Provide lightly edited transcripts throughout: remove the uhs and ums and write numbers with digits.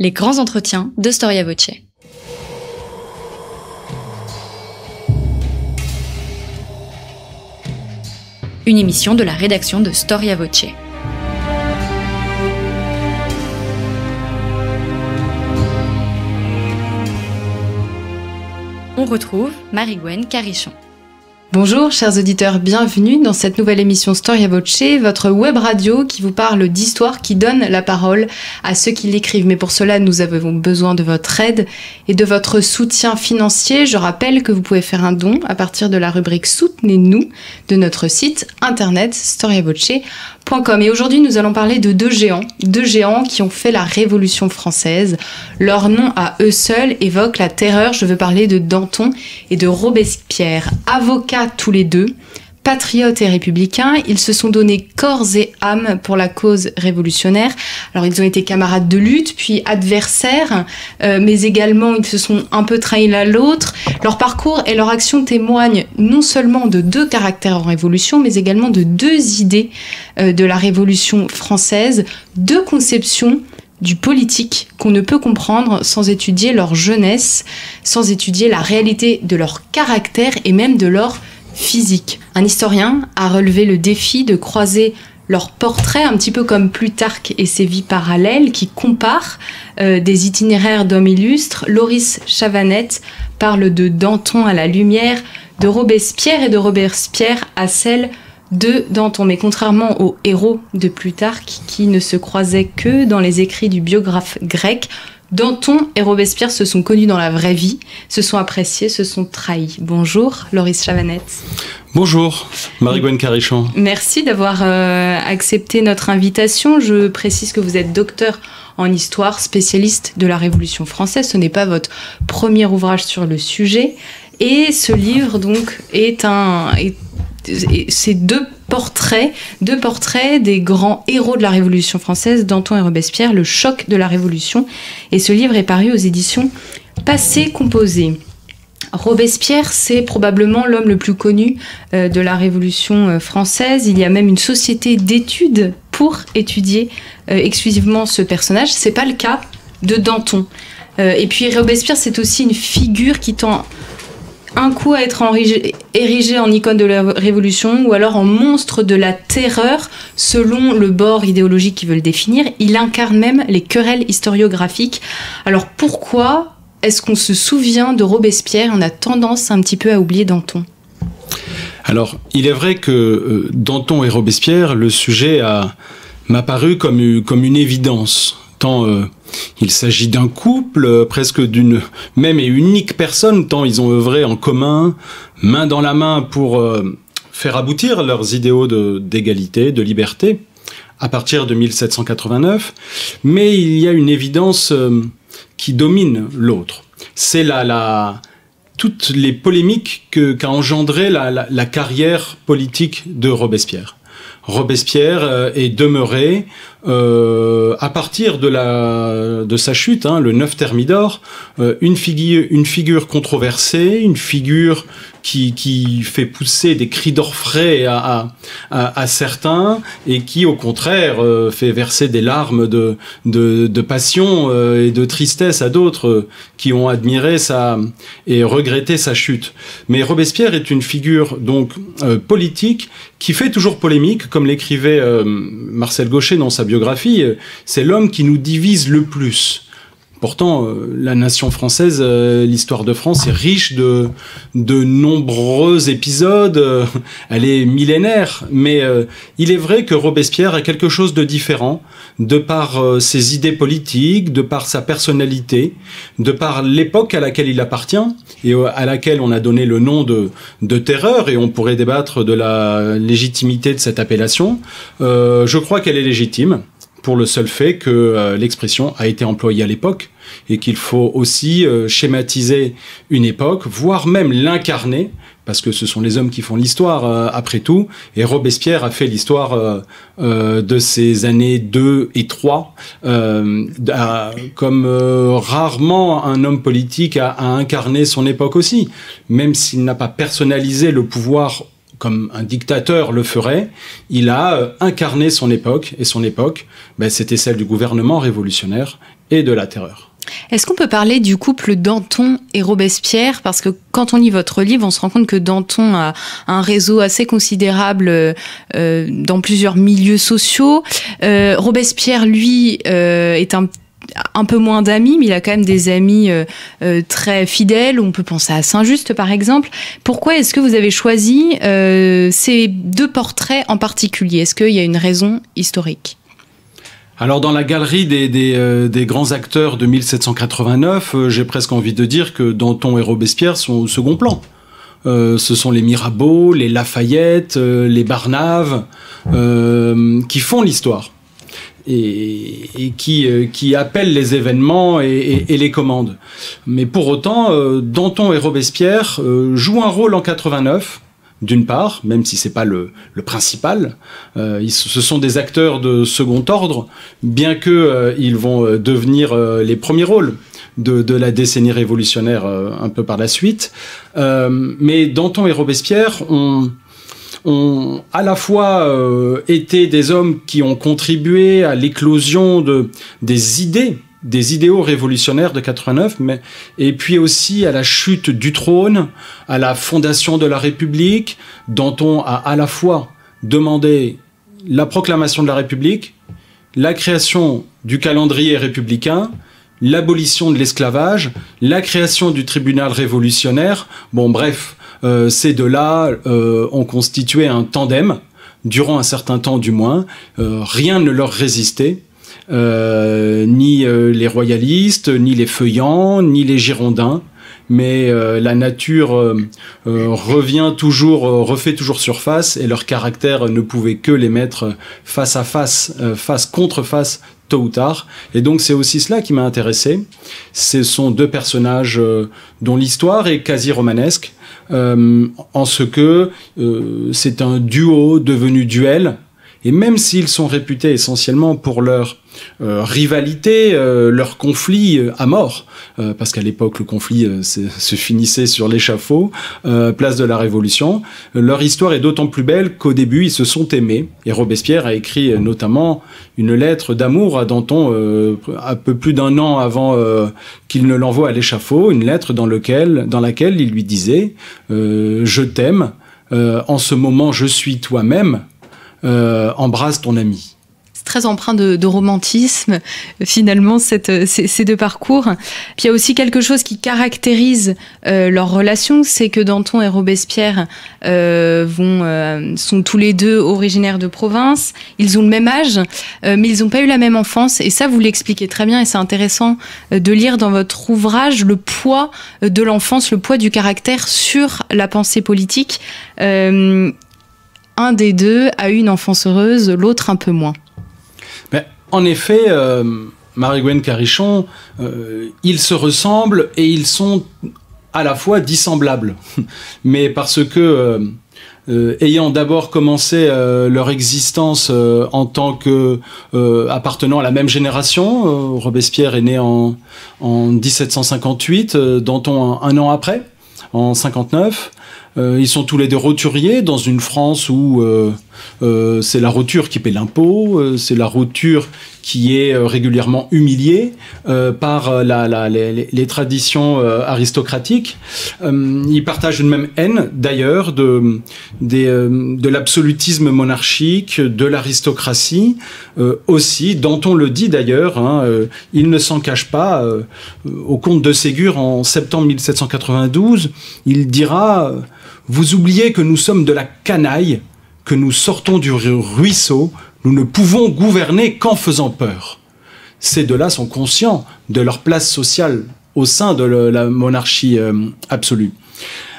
Les grands entretiens de Storia Voce. Une émission de la rédaction de Storia Voce. On retrouve Marie-Gwen Carichon. Bonjour chers auditeurs, bienvenue dans cette nouvelle émission Storia Voce, votre web radio qui vous parle d'histoire, qui donne la parole à ceux qui l'écrivent. Mais pour cela, nous avons besoin de votre aide et de votre soutien financier. Je rappelle que vous pouvez faire un don à partir de la rubrique Soutenez-nous de notre site internet storiavoce.com. Et aujourd'hui, nous allons parler de deux géants qui ont fait la Révolution française. Leur nom à eux seuls évoque la terreur. Je veux parler de Danton et de Robespierre, avocats tous les deux, patriotes et républicains. Ils se sont donnés corps et âme pour la cause révolutionnaire. Alors ils ont été camarades de lutte, puis adversaires, mais également ils se sont un peu trahis l'un l'autre. Leur parcours et leur action témoignent non seulement de deux caractères en révolution, mais également de deux idées de la Révolution française, deux conceptions du politique qu'on ne peut comprendre sans étudier leur jeunesse, sans étudier la réalité de leur caractère et même de leur physique. Un historien a relevé le défi de croiser leurs portraits, un petit peu comme Plutarque et ses vies parallèles, qui comparent des itinéraires d'hommes illustres. Loris Chavanette parle de Danton à la lumière de Robespierre et de Robespierre à celle de Danton. Mais contrairement aux héros de Plutarque, qui ne se croisaient que dans les écrits du biographe grec, Danton et Robespierre se sont connus dans la vraie vie, se sont appréciés, se sont trahis. Bonjour, Loris Chavanette. Bonjour, Marie-Gwen Carichon. Merci d'avoir accepté notre invitation. Je précise que vous êtes docteur en histoire, spécialiste de la Révolution française. Ce n'est pas votre premier ouvrage sur le sujet. Et ce livre, donc, c'est deux portraits des grands héros de la Révolution française, Danton et Robespierre, le choc de la Révolution. Et ce livre est paru aux éditions Passé Composé. Robespierre, c'est probablement l'homme le plus connu de la Révolution française. Il y a même une société d'études pour étudier exclusivement ce personnage. C'est pas le cas de Danton. Et puis Robespierre, c'est aussi une figure qui tend un coup à être érigé en icône de la Révolution ou alors en monstre de la terreur selon le bord idéologique qu'il veut le définir. Il incarne même les querelles historiographiques. Alors pourquoi est-ce qu'on se souvient de Robespierre? On a tendance un petit peu à oublier Danton. Alors, il est vrai que Danton et Robespierre, le sujet m'a paru comme une évidence. Tant il s'agit d'un couple, presque d'une même et unique personne, tant ils ont œuvré en commun, main dans la main pour faire aboutir leurs idéaux d'égalité, de liberté, à partir de 1789. Mais il y a une évidence qui domine l'autre. C'est toutes les polémiques qu'a engendré la carrière politique de Robespierre. Robespierre est demeuré à partir de sa chute, le 9 Thermidor, une figure controversée, une figure qui fait pousser des cris d'orfraie à certains et qui au contraire fait verser des larmes de passion et de tristesse à d'autres qui ont admiré et regretté sa chute. Mais Robespierre est une figure donc politique qui fait toujours polémique, comme l'écrivait Marcel Gauchet dans sa biographie. C'est l'homme qui nous divise le plus. Pourtant, la nation française, l'histoire de France est riche de nombreux épisodes. Elle est millénaire, mais il est vrai que Robespierre a quelque chose de différent, de par ses idées politiques, de par sa personnalité, de par l'époque à laquelle il appartient et à laquelle on a donné le nom de terreur, et on pourrait débattre de la légitimité de cette appellation. Je crois qu'elle est légitime, pour le seul fait que l'expression a été employée à l'époque et qu'il faut aussi schématiser une époque, voire même l'incarner, parce que ce sont les hommes qui font l'histoire après tout, et Robespierre a fait l'histoire de ces années 2 et 3, comme rarement un homme politique a incarné son époque aussi, même s'il n'a pas personnalisé le pouvoir comme un dictateur le ferait, il a incarné son époque, et son époque, c'était celle du gouvernement révolutionnaire et de la terreur. Est-ce qu'on peut parler du couple Danton et Robespierre? Parce que quand on lit votre livre, on se rend compte que Danton a un réseau assez considérable dans plusieurs milieux sociaux. Robespierre, lui, est un peu moins d'amis, mais il a quand même des amis très fidèles. On peut penser à Saint-Just, par exemple. Pourquoi est-ce que vous avez choisi ces deux portraits en particulier? Est-ce qu'il y a une raison historique? Alors dans la galerie des grands acteurs de 1789, j'ai presque envie de dire que Danton et Robespierre sont au second plan. Ce sont les Mirabeau, les Lafayette, les Barnave, qui font l'histoire et qui appellent les événements et les commandent. Mais pour autant, Danton et Robespierre jouent un rôle en 89. D'une part, même si c'est pas le principal, ce sont des acteurs de second ordre, bien que ils vont devenir les premiers rôles de la décennie révolutionnaire un peu par la suite. Mais Danton et Robespierre ont à la fois été des hommes qui ont contribué à l'éclosion des idéaux révolutionnaires de 89, et puis aussi à la chute du trône, à la fondation de la République. Danton a à la fois demandé la proclamation de la République, la création du calendrier républicain, l'abolition de l'esclavage, la création du tribunal révolutionnaire. Bon, bref, ces deux-là ont constitué un tandem, durant un certain temps du moins. Rien ne leur résistait. Ni les royalistes, ni les feuillants, ni les girondins, mais la nature refait toujours surface, et leur caractère ne pouvait que les mettre face à face, face contre face, tôt ou tard. Et donc c'est aussi cela qui m'a intéressé. Ce sont deux personnages dont l'histoire est quasi romanesque, en ce que c'est un duo devenu duel. Et même s'ils sont réputés essentiellement pour leur rivalité, leur conflit à mort, parce qu'à l'époque le conflit se finissait sur l'échafaud, place de la Révolution, leur histoire est d'autant plus belle qu'au début ils se sont aimés. Et Robespierre a écrit notamment une lettre d'amour à Danton un peu plus d'un an avant qu'il ne l'envoie à l'échafaud, une lettre dans laquelle il lui disait je t'aime, en ce moment je suis toi-même, embrasse ton ami. C'est très empreint de romantisme, finalement, ces deux parcours. Puis il y a aussi quelque chose qui caractérise leur relation, c'est que Danton et Robespierre sont tous les deux originaires de province. Ils ont le même âge, mais ils n'ont pas eu la même enfance. Et ça, vous l'expliquez très bien, et c'est intéressant de lire dans votre ouvrage le poids de l'enfance, le poids du caractère sur la pensée politique. Un des deux a eu une enfance heureuse, l'autre un peu moins. Mais en effet, Marie-Gwen Carichon, ils se ressemblent et ils sont à la fois dissemblables. Mais parce que, ayant d'abord commencé leur existence en tant que appartenant à la même génération, Robespierre est né en 1758, Danton un an après, en 59. Ils sont tous les deux roturiers dans une France où c'est la roture qui paie l'impôt, c'est la roture qui est régulièrement humiliée par les traditions aristocratiques. Ils partagent une même haine, d'ailleurs, de l'absolutisme monarchique, de l'aristocratie aussi. Danton le dit d'ailleurs, il ne s'en cache pas. Au comte de Ségur, en septembre 1792, il dira « Vous oubliez que nous sommes de la canaille, que nous sortons du ruisseau, nous ne pouvons gouverner qu'en faisant peur. » Ces deux-là sont conscients de leur place sociale au sein de la monarchie absolue.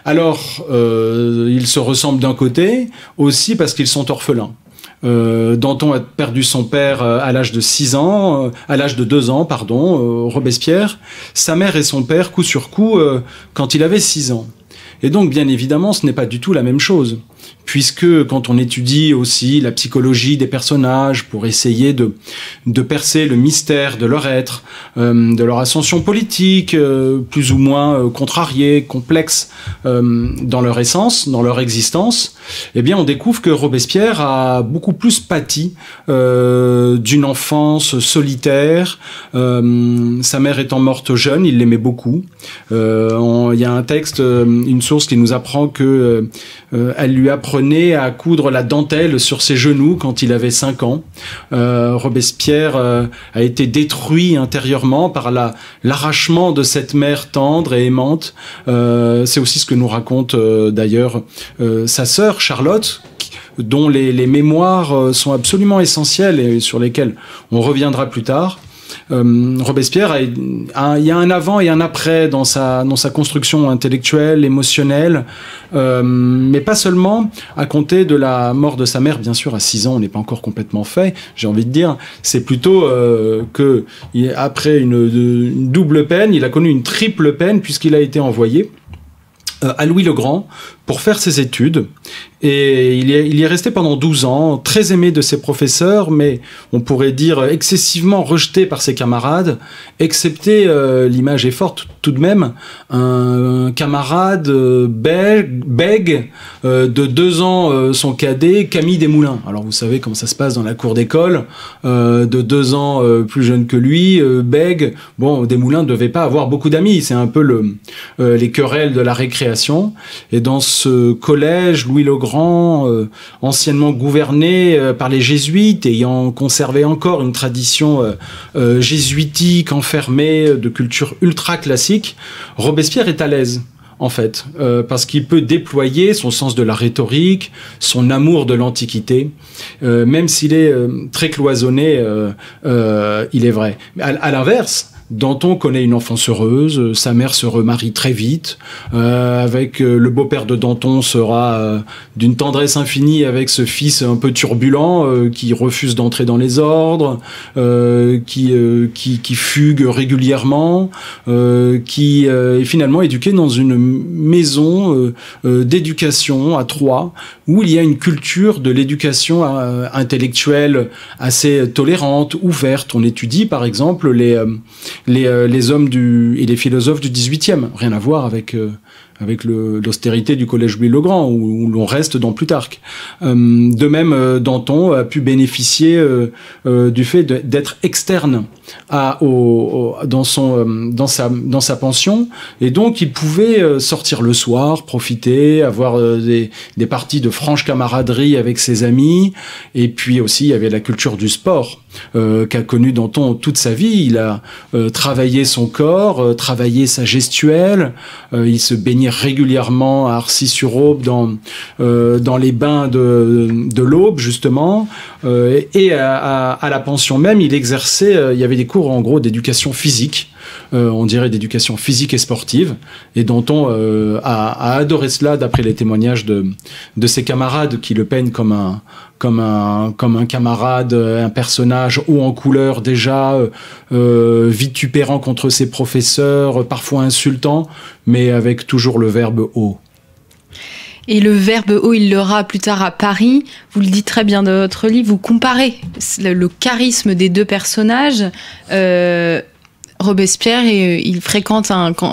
Alors, ils se ressemblent d'un côté, aussi parce qu'ils sont orphelins. Danton a perdu son père à l'âge de 2 ans, Robespierre, sa mère et son père coup sur coup quand il avait 6 ans. Et donc, bien évidemment, ce n'est pas du tout la même chose. puisque quand on étudie aussi la psychologie des personnages pour essayer de percer le mystère de leur être, de leur ascension politique, plus ou moins contrariée, complexe dans leur essence, dans leur existence, eh bien on découvre que Robespierre a beaucoup plus pâti d'une enfance solitaire. Sa mère étant morte jeune, il l'aimait beaucoup. Il y a un texte, une source qui nous apprend que elle lui apprenait à coudre la dentelle sur ses genoux quand il avait 5 ans. Robespierre a été détruit intérieurement par l'arrachement de cette mère tendre et aimante. C'est aussi ce que nous raconte d'ailleurs sa sœur Charlotte, dont les mémoires sont absolument essentielles et sur lesquelles on reviendra plus tard. Robespierre, il y a un avant et un après dans sa construction intellectuelle, émotionnelle, mais pas seulement à compter de la mort de sa mère, bien sûr, à 6 ans, on n'est pas encore complètement fait, j'ai envie de dire. C'est plutôt que après une double peine, il a connu une triple peine puisqu'il a été envoyé à Louis le Grand pour faire ses études. Et il y est resté pendant 12 ans, très aimé de ses professeurs, mais on pourrait dire excessivement rejeté par ses camarades, excepté, l'image est forte tout de même, un camarade bègue de 2 ans, son cadet, Camille Desmoulins. Alors vous savez comment ça se passe dans la cour d'école, de 2 ans plus jeune que lui, bègue. Bon, Desmoulins ne devait pas avoir beaucoup d'amis, c'est un peu les querelles de la récréation. Et dans ce collège, Louis le Grand, anciennement gouverné par les jésuites, ayant conservé encore une tradition jésuitique, enfermée, de culture ultra classique, Robespierre est à l'aise. En fait, parce qu'il peut déployer son sens de la rhétorique, son amour de l'Antiquité, même s'il est très cloisonné, il est vrai. À l'inverse, Danton connaît une enfance heureuse, sa mère se remarie très vite, avec le beau-père de Danton sera d'une tendresse infinie avec ce fils un peu turbulent qui refuse d'entrer dans les ordres, qui fugue régulièrement, qui est finalement éduqué dans une maison d'éducation à Troyes, où il y a une culture de l'éducation intellectuelle assez tolérante, ouverte. On étudie par exemple les hommes et les philosophes du XVIIIe, rien à voir avec l'austérité du collège Louis le Grand, où l'on reste dans Plutarque. De même, Danton a pu bénéficier du fait d'être externe dans sa pension, et donc il pouvait sortir le soir, profiter, avoir des parties de franche camaraderie avec ses amis, et puis aussi il y avait la culture du sport qu'a connu Danton toute sa vie. Il a travaillé son corps, travaillé sa gestuelle, il se baignait régulièrement à Arcis-sur-Aube dans les bains de l'Aube justement, et à la pension même il exerçait, il y avait des cours en gros d'éducation physique, on dirait d'éducation physique et sportive, et Danton a adoré cela d'après les témoignages de ses camarades qui le peignent comme un camarade, un personnage haut en couleur déjà, vitupérant contre ses professeurs, parfois insultant, mais avec toujours le verbe haut. Et le verbe haut, il l'aura plus tard à Paris. Vous le dites très bien dans votre livre, vous comparez le charisme des deux personnages. Robespierre, il fréquente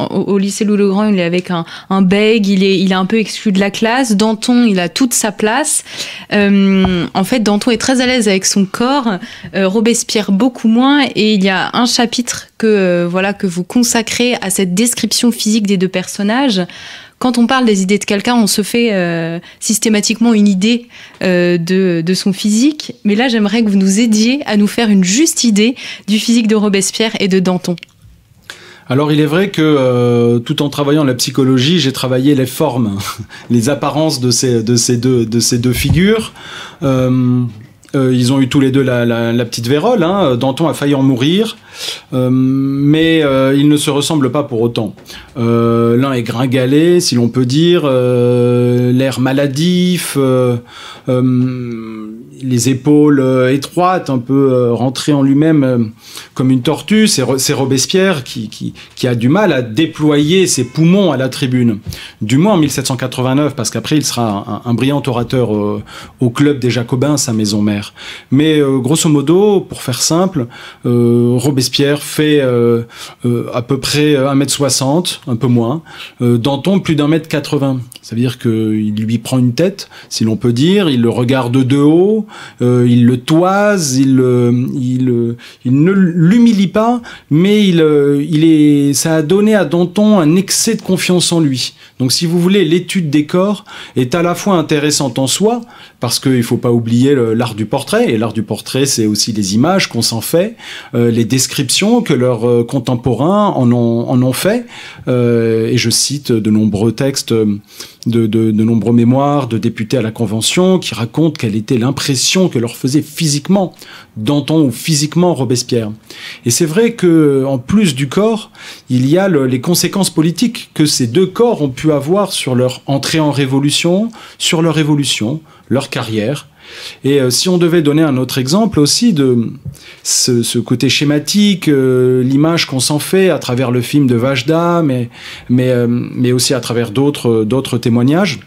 au lycée Louis le Grand, il est avec un bègue, il est un peu exclu de la classe. Danton, il a toute sa place. En fait, Danton est très à l'aise avec son corps, Robespierre beaucoup moins, et il y a un chapitre que vous consacrez à cette description physique des deux personnages. Quand on parle des idées de quelqu'un, on se fait systématiquement une idée de son physique. Mais là, j'aimerais que vous nous aidiez à nous faire une juste idée du physique de Robespierre et de Danton. Alors, il est vrai que tout en travaillant la psychologie, j'ai travaillé les formes, les apparences de ces deux figures. Ils ont eu tous les deux la petite vérole, hein. Danton a failli en mourir, mais ils ne se ressemblent pas pour autant. L'un est gringalet, si l'on peut dire, l'air maladif, les épaules étroites, un peu rentré en lui-même comme une tortue. C'est Robespierre qui a du mal à déployer ses poumons à la tribune. Du moins en 1789, parce qu'après il sera un brillant orateur au club des Jacobins, sa maison mère. Mais grosso modo, pour faire simple, Robespierre fait à peu près 1m60, un peu moins. Danton, plus d'1m80. Ça veut dire qu'il lui prend une tête, si l'on peut dire, il le regarde de haut, il le toise, il ne l'humilie pas, mais ça a donné à Danton un excès de confiance en lui. Donc si vous voulez, l'étude des corps est à la fois intéressante en soi, parce qu'il ne faut pas oublier l'art du portrait, et l'art du portrait, c'est aussi les images qu'on s'en fait, les descriptions que leurs contemporains en ont fait, et je cite de nombreux textes, de nombreux mémoires de députés à la Convention qui racontent quelle était l'impression que leur faisait physiquement Danton ou physiquement Robespierre. Et c'est vrai que en plus du corps, il y a les conséquences politiques que ces deux corps ont pu avoir sur leur entrée en révolution, sur leur évolution, leur carrière. Et si on devait donner un autre exemple aussi de ce côté schématique, l'image qu'on s'en fait à travers le film de Vajda, mais aussi à travers d'autres témoignages,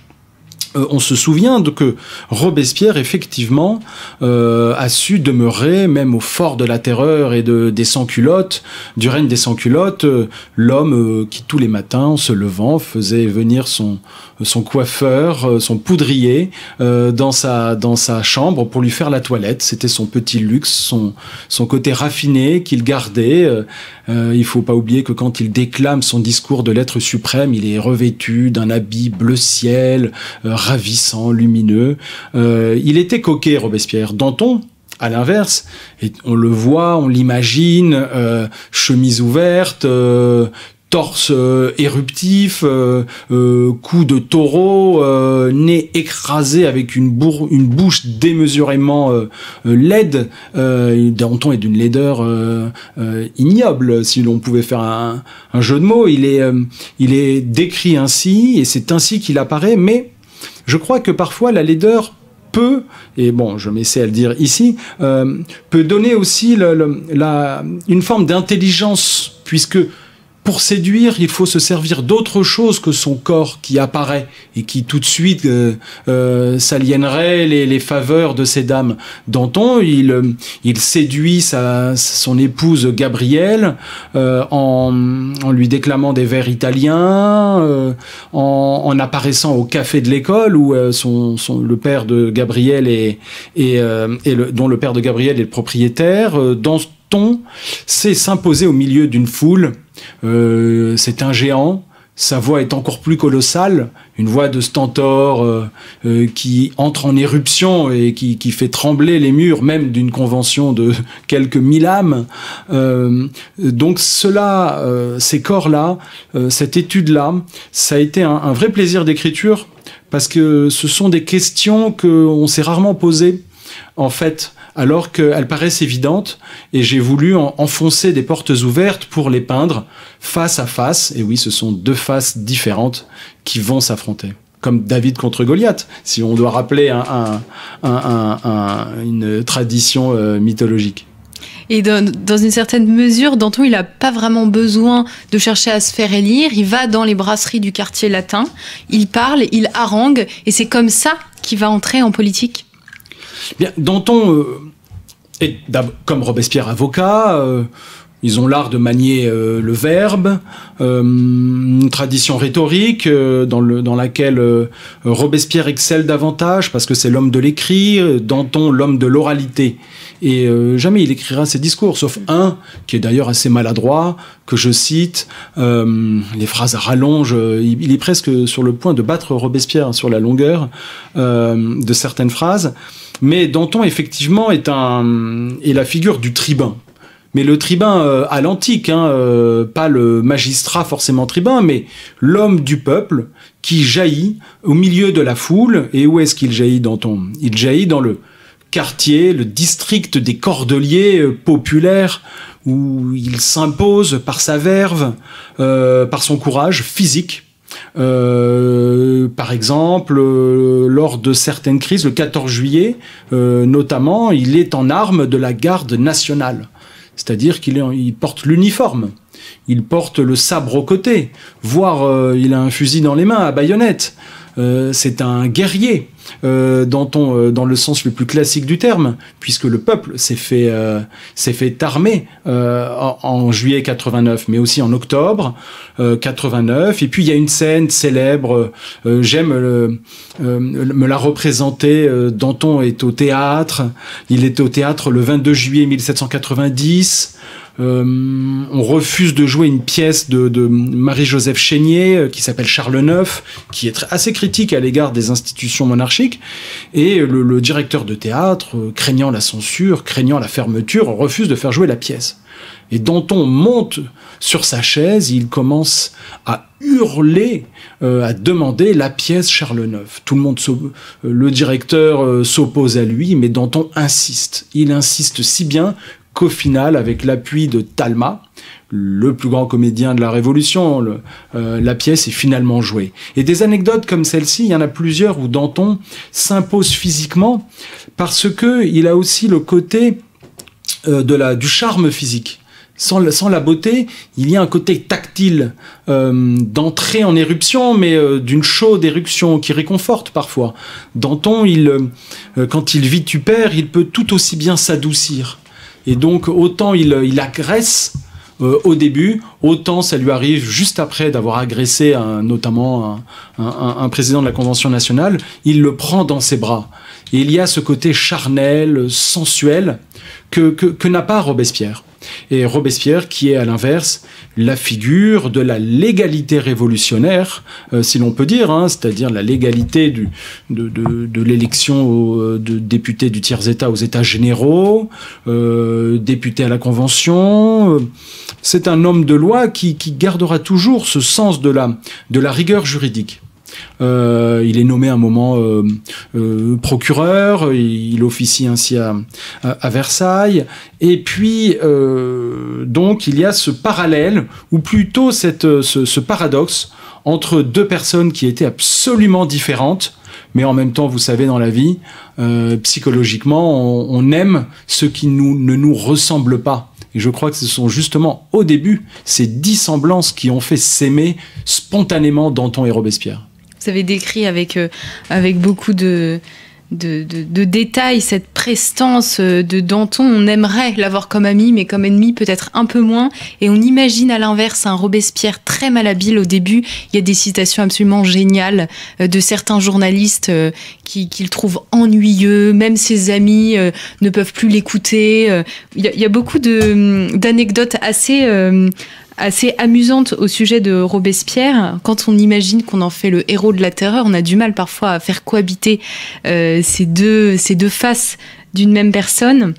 on se souvient que Robespierre, effectivement, a su demeurer, même au fort de la terreur et des sans-culottes, du règne des sans-culottes, l'homme qui, tous les matins, en se levant, faisait venir son coiffeur, son poudrier, dans sa chambre pour lui faire la toilette. C'était son petit luxe, son côté raffiné qu'il gardait. Il faut pas oublier que quand il déclame son discours de l'être suprême, il est revêtu d'un habit bleu ciel, ravissant, lumineux. Il était coquet, Robespierre. Danton, à l'inverse, on le voit, on l'imagine, chemise ouverte, torse éruptif, cou de taureau, nez écrasé avec une bouche démesurément laide. Danton est d'une laideur ignoble, si l'on pouvait faire un jeu de mots. Il est décrit ainsi, et c'est ainsi qu'il apparaît, mais je crois que parfois la laideur peut, et bon, je m'essaie à le dire ici, peut donner aussi une forme d'intelligence, puisque pour séduire, il faut se servir d'autre chose que son corps qui apparaît et qui tout de suite s'aliénerait les faveurs de ces dames. Danton, il séduit son épouse Gabrielle en lui déclamant des vers italiens, en apparaissant au café de l'école où le père de Gabrielle dont le père de Gabrielle est le propriétaire. Danton sait s'imposer au milieu d'une foule. C'est un géant, sa voix est encore plus colossale, une voix de stentor qui entre en éruption et qui fait trembler les murs même d'une convention de quelques 1000 âmes. Donc ces corps-là, cette étude-là, ça a été un vrai plaisir d'écriture, parce que ce sont des questions qu'on s'est rarement posées, en fait, alors qu'elles paraissent évidentes, et j'ai voulu enfoncer des portes ouvertes pour les peindre face à face. Et oui, ce sont deux faces différentes qui vont s'affronter. Comme David contre Goliath, si on doit rappeler une tradition mythologique. Et dans une certaine mesure, Danton, il n'a pas vraiment besoin de chercher à se faire élire. Il va dans les brasseries du quartier latin, il parle, il harangue, et c'est comme ça qu'il va entrer en politique. Bien, Danton est, comme Robespierre, avocat. Ils ont l'art de manier le verbe, une tradition rhétorique dans laquelle Robespierre excelle davantage parce que c'est l'homme de l'écrit, Danton l'homme de l'oralité. Et jamais il écrira ses discours, sauf un qui est d'ailleurs assez maladroit, que je cite, les phrases à rallonge. Il est presque sur le point de battre Robespierre sur la longueur de certaines phrases. Mais Danton, effectivement, est la figure du tribun. Mais le tribun à l'antique, pas le magistrat forcément tribun, mais l'homme du peuple qui jaillit au milieu de la foule. Et où est-ce qu'il jaillit, Danton ? Il jaillit dans le quartier, le district des Cordeliers populaires, où il s'impose par sa verve, par son courage physique. Par exemple, lors de certaines crises, le 14 juillet, notamment, il est en armes de la garde nationale. C'est-à-dire qu'il porte l'uniforme, il porte le sabre au côté, voire il a un fusil dans les mains à baïonnette. C'est un guerrier dans le sens le plus classique du terme, puisque le peuple s'est fait armer en juillet 89, mais aussi en octobre 89. Et puis il y a une scène célèbre, j'aime me la représenter. Danton est au théâtre, il est au théâtre le 22 juillet 1790. On refuse de jouer une pièce de Marie-Joseph Chénier qui s'appelle Charles IX, qui est assez critique à l'égard des institutions monarchiques, et le directeur de théâtre, craignant la censure, craignant la fermeture, refuse de faire jouer la pièce. Et Danton monte sur sa chaise, il commence à hurler, à demander la pièce Charles IX. Tout le monde, le directeur s'oppose à lui, mais Danton insiste. Il insiste si bien qu'au final, avec l'appui de Talma, le plus grand comédien de la Révolution, la pièce est finalement jouée. Et des anecdotes comme celle-ci, il y en a plusieurs où Danton s'impose physiquement parce que il a aussi le côté du charme physique. Sans la beauté, il y a un côté tactile d'entrée en éruption, mais d'une chaude éruption qui réconforte parfois. Danton, quand il vitupère, il peut tout aussi bien s'adoucir. Et donc, autant il agresse au début, autant ça lui arrive juste après d'avoir agressé notamment un président de la Convention nationale, il le prend dans ses bras. Et il y a ce côté charnel, sensuel, que n'a pas Robespierre. Et Robespierre qui est à l'inverse la figure de la légalité révolutionnaire, si l'on peut dire, c'est-à-dire la légalité de l'élection de député du tiers-État aux États généraux, député à la Convention. C'est un homme de loi qui gardera toujours ce sens de la rigueur juridique. Il est nommé à un moment procureur, il officie ainsi à Versailles, et puis donc il y a ce parallèle, ou plutôt ce paradoxe entre deux personnes qui étaient absolument différentes, mais en même temps, vous savez, dans la vie, psychologiquement, on aime ce qui ne nous ressemble pas. Et je crois que ce sont justement au début ces dissemblances qui ont fait s'aimer spontanément Danton et Robespierre. Vous avez décrit avec beaucoup de détails cette prestance de Danton. On aimerait l'avoir comme ami, mais comme ennemi peut-être un peu moins. Et on imagine à l'inverse un Robespierre très malhabile au début. Il y a des citations absolument géniales de certains journalistes qui le trouvent ennuyeux. Même ses amis ne peuvent plus l'écouter. Il y a beaucoup d'anecdotes assez amusante au sujet de Robespierre. Quand on imagine qu'on en fait le héros de la terreur, on a du mal parfois à faire cohabiter ces deux faces d'une même personne.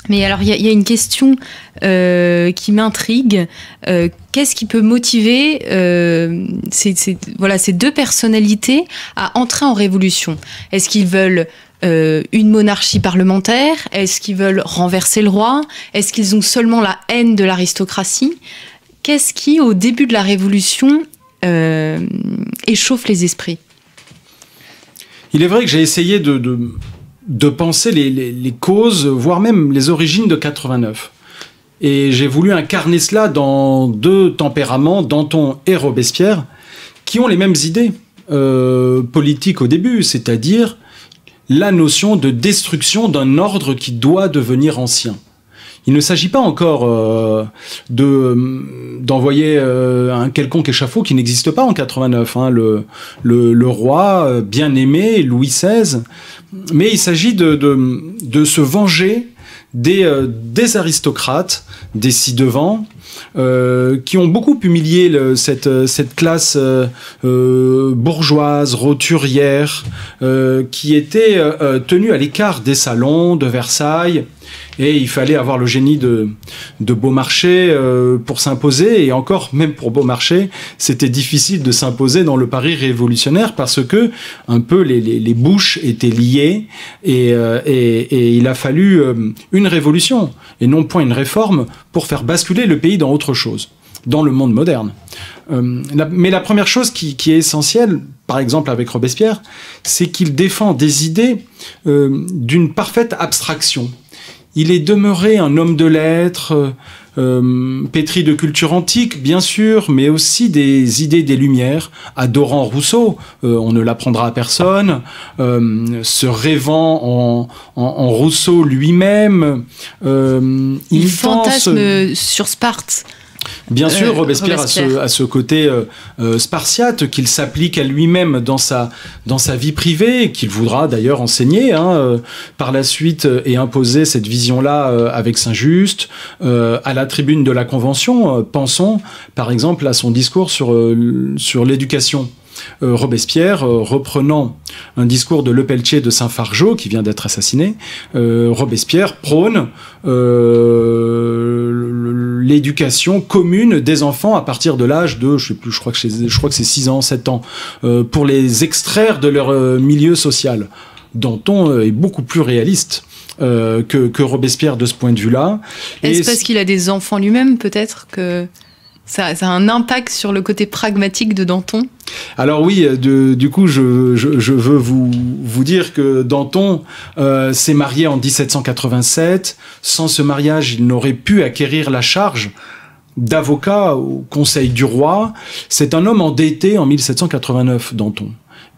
Mais alors, il y a une question qui m'intrigue. Qu'est-ce qui peut motiver ces deux personnalités à entrer en révolution ? Est-ce qu'ils veulent une monarchie parlementaire ? Est-ce qu'ils veulent renverser le roi ? Est-ce qu'ils ont seulement la haine de l'aristocratie ? Qu'est-ce qui, au début de la Révolution, échauffe les esprits ? Il est vrai que j'ai essayé de penser les causes, voire même les origines de 89. Et j'ai voulu incarner cela dans deux tempéraments, Danton et Robespierre, qui ont les mêmes idées politiques au début, c'est-à-dire la notion de destruction d'un ordre qui doit devenir ancien. Il ne s'agit pas encore d'envoyer un quelconque échafaud qui n'existe pas en 89. Le roi bien-aimé, Louis XVI. Mais il s'agit de se venger des aristocrates, des ci-devant, qui ont beaucoup humilié cette classe bourgeoise, roturière, qui était tenue à l'écart des salons de Versailles. Et il fallait avoir le génie de Beaumarchais pour s'imposer. Et encore, même pour Beaumarchais, c'était difficile de s'imposer dans le Paris révolutionnaire parce que un peu les bouches étaient liées et il a fallu une révolution et non point une réforme pour faire basculer le pays dans autre chose. dans le monde moderne. Mais la première chose qui est essentielle, par exemple avec Robespierre, c'est qu'il défend des idées d'une parfaite abstraction. Il est demeuré un homme de lettres, pétri de culture antique, bien sûr, mais aussi des idées des Lumières, adorant Rousseau, on ne l'apprendra à personne, se rêvant en Rousseau lui-même. Il fantasme sur Sparte. Bien sûr, Robespierre a ce côté spartiate qu'il s'applique à lui-même dans sa vie privée, qu'il voudra d'ailleurs enseigner par la suite et imposer cette vision-là avec Saint-Just à la tribune de la Convention. Pensons par exemple à son discours sur l'éducation. Robespierre, reprenant un discours de Lepeletier de Saint-Fargeau, qui vient d'être assassiné, Robespierre prône l'éducation commune des enfants à partir de l'âge de, je crois que c'est 6 ans, 7 ans, pour les extraire de leur milieu social. Danton est beaucoup plus réaliste que Robespierre de ce point de vue-là. Est-ce parce qu'il a des enfants lui-même, peut-être, que ça a un impact sur le côté pragmatique de Danton? Alors oui, du coup, je veux vous dire que Danton s'est marié en 1787. Sans ce mariage, il n'aurait pu acquérir la charge d'avocat au Conseil du roi. C'est un homme endetté en 1789, Danton,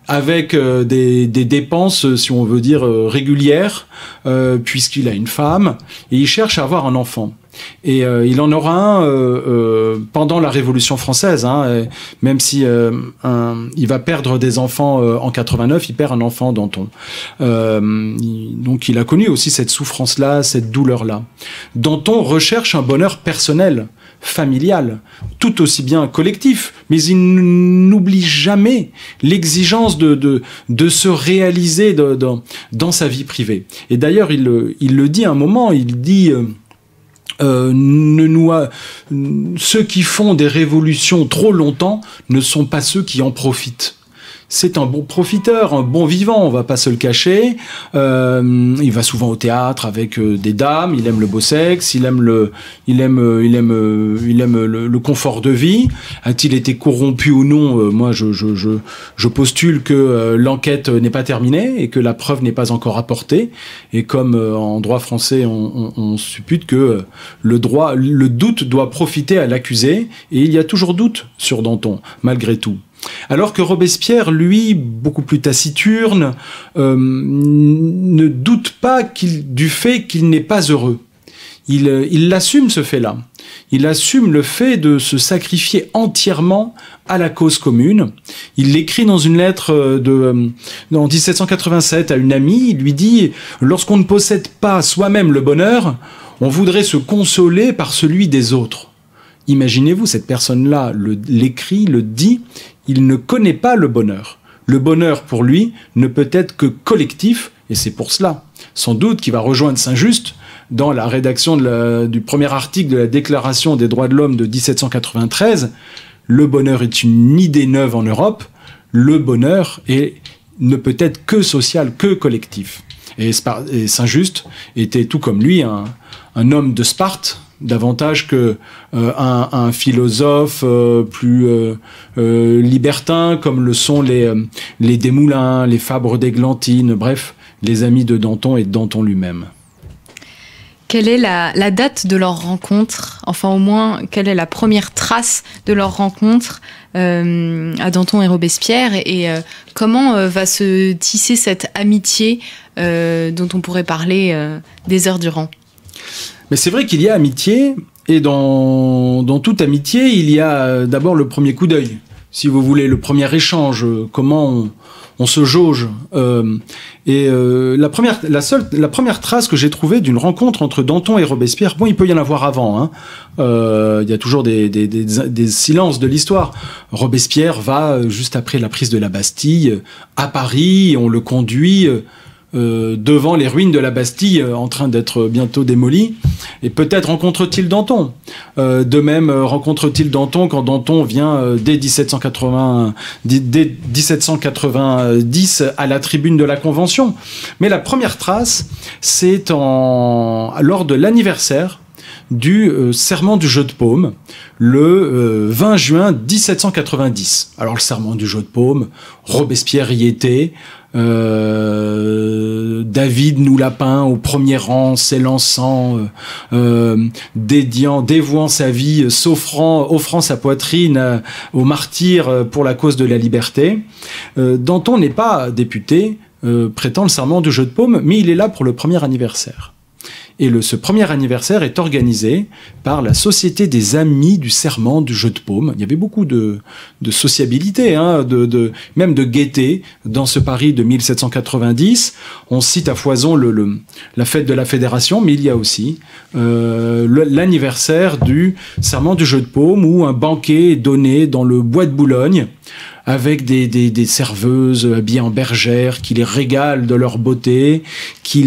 avec des dépenses, si on veut dire, régulières, puisqu'il a une femme, et il cherche à avoir un enfant. Et il en aura un pendant la Révolution française, même si il va perdre des enfants en 89, il perd un enfant, Danton. Donc il a connu aussi cette souffrance-là, cette douleur-là. Danton recherche un bonheur personnel, familial, tout aussi bien collectif, mais il n'oublie jamais l'exigence de se réaliser dans sa vie privée. Et d'ailleurs, il le dit à un moment, il dit... ceux qui font des révolutions trop longtemps ne sont pas ceux qui en profitent. C'est un bon profiteur, un bon vivant, on va pas se le cacher. Il va souvent au théâtre avec des dames, il aime le beau sexe, il aime le confort de vie. A-t-il été corrompu ou non? Moi, je postule que l'enquête n'est pas terminée et que la preuve n'est pas encore apportée. Et comme en droit français, on suppute que le doute doit profiter à l'accusé, et il y a toujours doute sur Danton, malgré tout. Alors que Robespierre, lui, beaucoup plus taciturne, ne doute pas du fait qu'il n'est pas heureux. Il assume ce fait-là. Il assume le fait de se sacrifier entièrement à la cause commune. Il l'écrit dans une lettre en 1787 à une amie. Il lui dit « Lorsqu'on ne possède pas soi-même le bonheur, on voudrait se consoler par celui des autres. » Imaginez-vous, cette personne-là l'écrit, le dit, il ne connaît pas le bonheur. Le bonheur, pour lui, ne peut être que collectif, et c'est pour cela, sans doute, qu'il va rejoindre Saint-Just dans la rédaction du premier article de la Déclaration des droits de l'homme de 1793. Le bonheur est une idée neuve en Europe, le bonheur ne peut être que social, que collectif. Et Saint-Just était, tout comme lui, un homme de Sparte, davantage que un philosophe plus libertin, comme le sont les Desmoulins, les Fabre d'Églantine, bref, les amis de Danton et de Danton lui-même. Quelle est la date de leur rencontre? Enfin, au moins, quelle est la première trace de leur rencontre à Danton et Robespierre? Et comment va se tisser cette amitié dont on pourrait parler des heures durant? Mais c'est vrai qu'il y a amitié, et dans toute amitié, il y a d'abord le premier coup d'œil, si vous voulez, le premier échange, comment on se jauge. La première trace que j'ai trouvée d'une rencontre entre Danton et Robespierre, bon, il peut y en avoir avant, il y a toujours des silences de l'histoire. Robespierre va, juste après la prise de la Bastille, à Paris, on le conduit... devant les ruines de la Bastille en train d'être bientôt démolies, et peut-être rencontre-t-il Danton. De même, rencontre-t-il Danton quand Danton vient dès 1790 à la tribune de la Convention. Mais la première trace, c'est lors de l'anniversaire du serment du jeu de paume, le 20 juin 1790. Alors le serment du jeu de paume, Robespierre y était, David nous l'a peint au premier rang, s'élançant, dévouant sa vie, offrant sa poitrine aux martyrs pour la cause de la liberté. Danton n'est pas député, prétend le serment du jeu de paume, mais il est là pour le premier anniversaire. Et ce premier anniversaire est organisé par la Société des Amis du Serment du Jeu de Paume. Il y avait beaucoup de sociabilité, hein, même de gaieté dans ce Paris de 1790. On cite à foison la fête de la Fédération, mais il y a aussi l'anniversaire du Serment du Jeu de Paume, où un banquet est donné dans le bois de Boulogne, avec des serveuses habillées en bergères qui les régalent de leur beauté, qui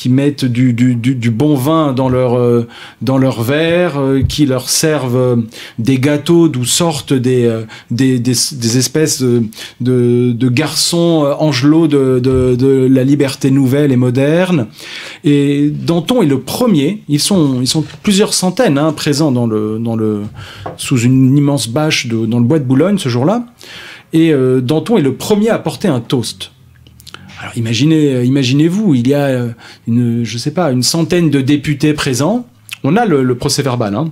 mettent du bon vin dans leur verre, qui leur servent des gâteaux d'où sortent des espèces de garçons angelots de la liberté nouvelle et moderne. Et Danton est le premier. Ils sont plusieurs centaines, hein, présents sous une immense bâche dans le bois de Boulogne ce jour-là, et Danton est le premier à porter un toast. Alors imaginez-vous, il y a une centaine de députés présents. On a le procès-verbal, hein,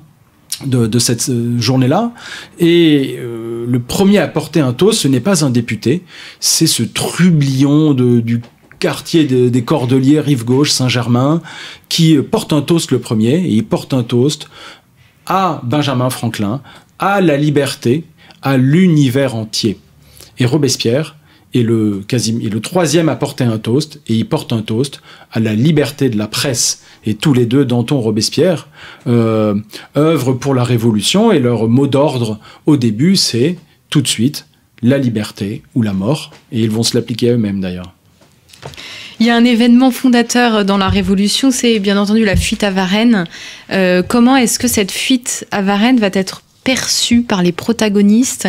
de cette journée-là, et le premier à porter un toast, ce n'est pas un député, c'est ce trublion du quartier des Cordeliers, rive gauche, Saint-Germain, qui porte un toast le premier, et il porte un toast à Benjamin Franklin, à la liberté, à l'univers entier. Et Robespierre est le troisième à porter un toast, et il porte un toast à la liberté de la presse. Et tous les deux, Danton et Robespierre, œuvrent pour la Révolution, et leur mot d'ordre au début, c'est tout de suite la liberté ou la mort, et ils vont se l'appliquer à eux-mêmes d'ailleurs. Il y a un événement fondateur dans la Révolution, c'est bien entendu la fuite à Varennes. Comment est-ce que cette fuite à Varennes va être perçue par les protagonistes,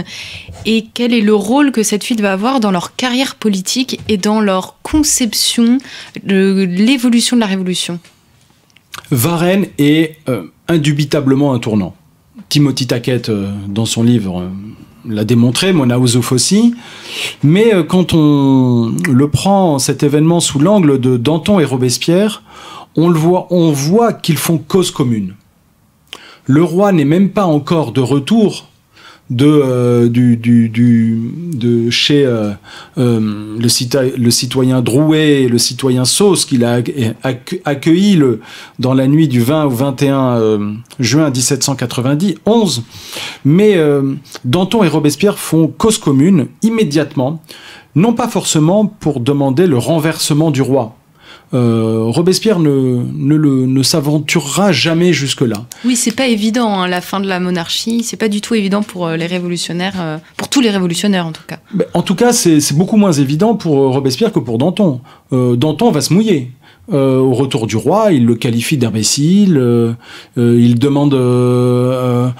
et quel est le rôle que cette fuite va avoir dans leur carrière politique et dans leur conception de l'évolution de la Révolution? Varennes est indubitablement un tournant. Timothy Taquet, dans son livre, l'a démontré, Mona Ozouf aussi. Mais quand on le prend, cet événement, sous l'angle de Danton et Robespierre, on voit qu'ils font cause commune. Le roi n'est même pas encore de retour de chez le citoyen Drouet et le citoyen Sauce qu'il a accueilli dans la nuit du 20 au 21 juin 1791. Mais Danton et Robespierre font cause commune immédiatement, non pas forcément pour demander le renversement du roi. Robespierre ne s'aventurera jamais jusque-là. Oui, c'est pas évident, hein, la fin de la monarchie, c'est pas du tout évident pour les révolutionnaires, pour tous les révolutionnaires en tout cas. En tout cas, c'est beaucoup moins évident pour Robespierre que pour Danton. Danton va se mouiller. Au retour du roi, il le qualifie d'imbécile, il demande de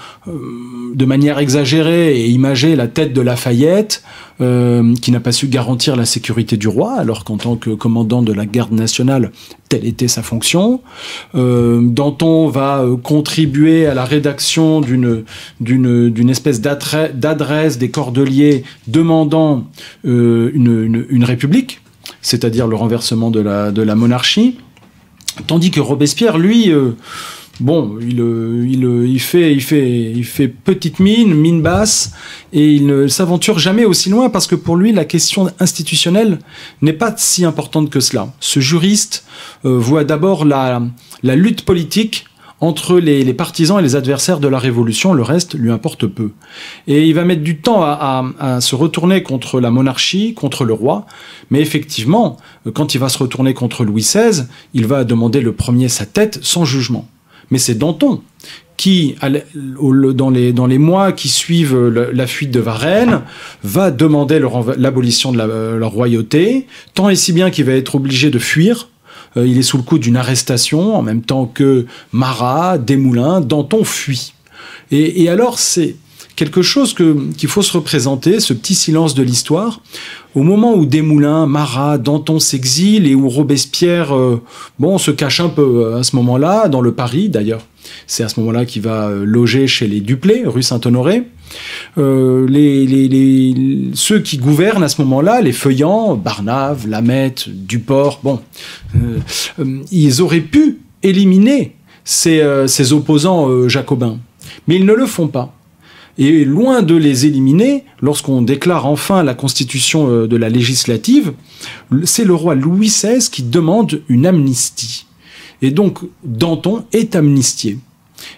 manière exagérée et imagée la tête de Lafayette, qui n'a pas su garantir la sécurité du roi, alors qu'en tant que commandant de la garde nationale, telle était sa fonction. Danton va contribuer à la rédaction d'une espèce d'adresse des Cordeliers demandant une république, c'est-à-dire le renversement de la monarchie, tandis que Robespierre, lui, il fait petite mine basse, et il ne s'aventure jamais aussi loin, parce que pour lui, la question institutionnelle n'est pas si importante que cela. Ce juriste voit d'abord la lutte politique entre les partisans et les adversaires de la Révolution. Le reste lui importe peu. Et il va mettre du temps à se retourner contre la monarchie, contre le roi. Mais effectivement, quand il va se retourner contre Louis XVI, il va demander le premier sa tête sans jugement. Mais c'est Danton qui, dans les mois qui suivent la fuite de Varennes, va demander l'abolition de la royauté, tant et si bien qu'il va être obligé de fuir. Il est sous le coup d'une arrestation, en même temps que Marat, Desmoulins. Danton fuit. Et alors, c'est quelque chose qu'il faut se représenter, ce petit silence de l'histoire, au moment où Desmoulins, Marat, Danton s'exilent et où Robespierre se cache un peu à ce moment-là, dans le Paris d'ailleurs. C'est à ce moment-là qu'il va loger chez les Duplay, rue Saint-Honoré. Ceux qui gouvernent à ce moment-là, les Feuillants, Barnave, Lameth, Duport, ils auraient pu éliminer ces opposants jacobins. Mais ils ne le font pas. Et loin de les éliminer, lorsqu'on déclare enfin la constitution de la législative, c'est le roi Louis XVI qui demande une amnistie. Et donc, Danton est amnistié.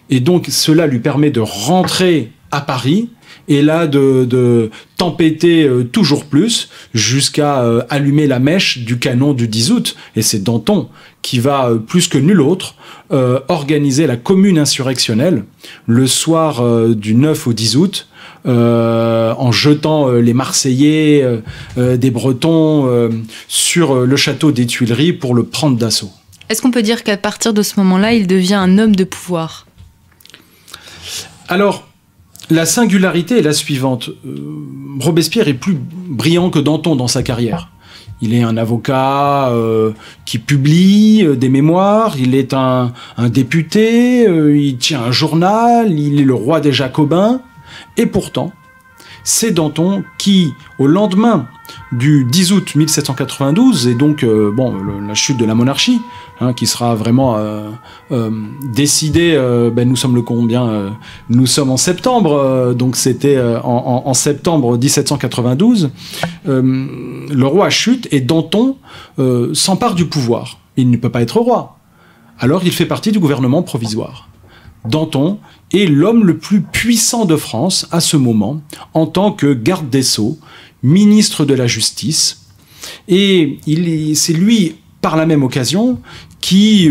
Et donc, cela lui permet de rentrer à Paris, et là de tempêter toujours plus, jusqu'à allumer la mèche du canon du 10 août. Et c'est Danton qui va, plus que nul autre, organiser la commune insurrectionnelle le soir du 9 au 10 août, en jetant les Marseillais, des Bretons, sur le château des Tuileries pour le prendre d'assaut. Est-ce qu'on peut dire qu'à partir de ce moment-là, il devient un homme de pouvoir ? Alors, la singularité est la suivante. Robespierre est plus brillant que Danton dans sa carrière. Il est un avocat qui publie des mémoires, il est un député, il tient un journal, il est le roi des Jacobins. Et pourtant, c'est Danton qui, au lendemain du 10 août 1792, et donc la chute de la monarchie, qui sera vraiment décidée, nous sommes le combien nous sommes en septembre, donc c'était en septembre 1792, le roi chute et Danton s'empare du pouvoir. Il ne peut pas être roi. Alors il fait partie du gouvernement provisoire. Danton est l'homme le plus puissant de France à ce moment, en tant que garde des Sceaux, ministre de la Justice, et c'est lui, par la même occasion, qui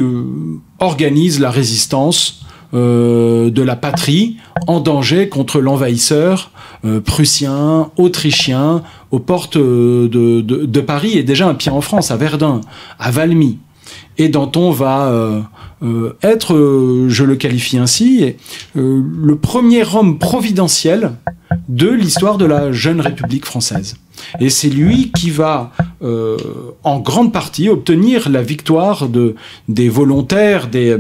organise la résistance de la patrie en danger contre l'envahisseur prussien, autrichien, aux portes de Paris, et déjà un pied en France, à Verdun, à Valmy. Et Danton va être, je le qualifie ainsi, le premier homme providentiel de l'histoire de la jeune République française. Et c'est lui qui va, en grande partie, obtenir la victoire des volontaires, des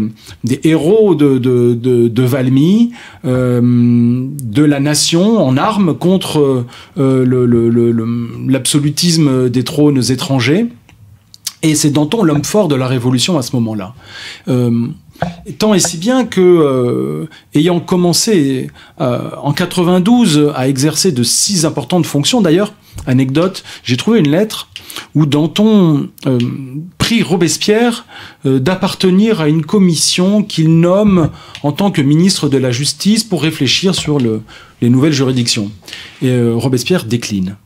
héros de Valmy, de la nation en armes contre l'absolutisme des trônes étrangers. Et c'est Danton l'homme fort de la Révolution à ce moment-là. Tant et si bien que, ayant commencé en 92 à exercer de si importantes fonctions, d'ailleurs, anecdote, j'ai trouvé une lettre où Danton prie Robespierre d'appartenir à une commission qu'il nomme en tant que ministre de la Justice pour réfléchir sur les nouvelles juridictions. Et Robespierre décline.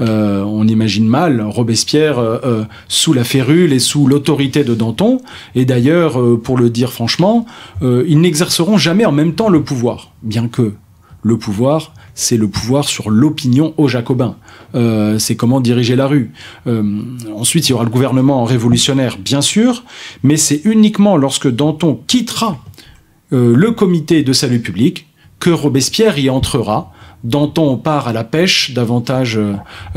On imagine mal Robespierre sous la férule et sous l'autorité de Danton. Et d'ailleurs, pour le dire franchement, ils n'exerceront jamais en même temps le pouvoir. Bien que le pouvoir, c'est le pouvoir sur l'opinion aux Jacobins. C'est comment diriger la rue. Ensuite, il y aura le gouvernement révolutionnaire, bien sûr, mais c'est uniquement lorsque Danton quittera le comité de salut public que Robespierre y entrera. Danton part à la pêche, davantage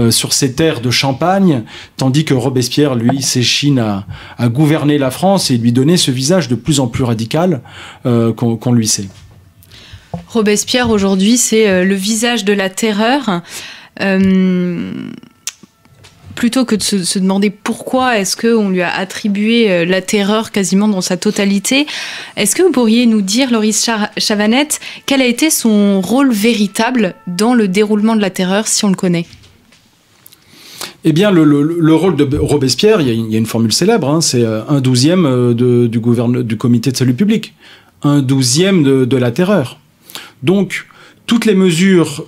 sur ses terres de Champagne, tandis que Robespierre, lui, s'échine à gouverner la France et lui donner ce visage de plus en plus radical qu'on lui sait. Robespierre, aujourd'hui, c'est le visage de la terreur. Plutôt que de se demander pourquoi est-ce qu'on lui a attribué la terreur quasiment dans sa totalité, est-ce que vous pourriez nous dire, Loris Chavanette, quel a été son rôle véritable dans le déroulement de la terreur, si on le connaît ? Eh bien, le rôle de Robespierre, il y a une formule célèbre, c'est 1/12 du comité de salut public, 1/12 de la terreur. Donc, toutes les mesures